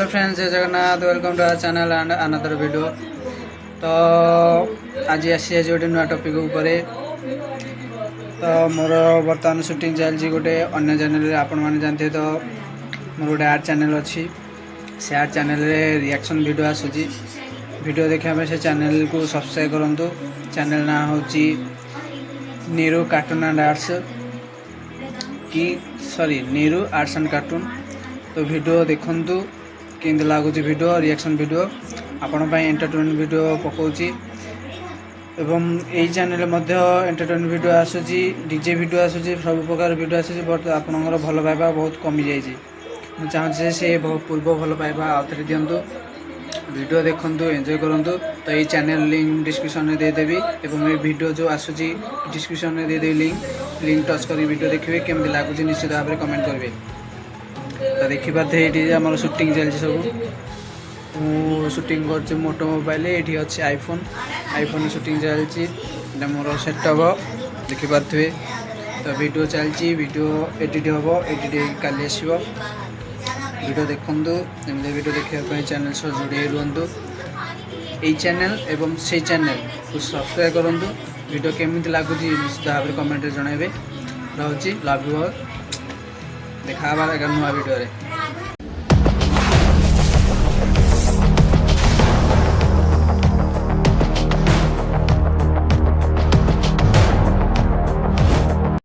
Hello friends, जय Jagannath. Welcome to our channel and another video. तो आज आसी गोटे नुआ टॉपिक ऊपर। तो मोर बर्तमान शूटिंग चलती गोटे अन्य चैनल आपण मैंने जानते। तो मोर गोटे आर्ट चैनल अच्छी से आर्ट चैनल रिएक्शन वीडियो आसूची। वीडियो देखा से चैनल को सब्सक्राइब करूँ। चैनल ना हूँ नीरू कार्टून एंड आर्ट्स कि sorry Neeru arts and cartoon. तो वीडियो देखंतु केंद लागुची वीडियो रिएक्शन वीडियो आपण पाई एंटरटेनमेंट वीडियो पकाउची एवं यही चैनल मध्य एंटरटेनमेंट वीडियो आसूची, डीजे वीडियो आसूची, सब प्रकार वीडियो आसूची। बट आपनकर भल पाइबा बहुत कमी जाइए। मुझे चाहूँगी से पूर्व भल पाइबा आउे दिंतु। वीडियो देखंतु, एंजॉय करंतु। तो ये चैनल लिंक डिस्क्रिप्शन में देदेवी एवं ये वीडियो जो आसूची डिस्क्रिप्शन में देदेवी लिंक टच कर वीडियो देखिए केमती लगुच निश्चित भाव में कमेंट करेंगे। तो देखिपारे ये आम शूटिंग चलती सब शूटिंग कर मोटो मोबाइल ये अच्छी आईफोन शूटिंग चलती मोर सेटअप देखिपारे। तो वीडियो चलती वीडियो एडिट हम एडिट काली आसो। वीडियो देखु एमती वीडियो देखा चैनल सह जोड़े रुहतु। यही चैनल एवं से चैनल को सब्सक्राइब करूँ। वीडियो केमी लगुच निश्चित भाव में कमेंट जनइबे। रोचे लव यू ऑल। देखा नुआ वीडियो।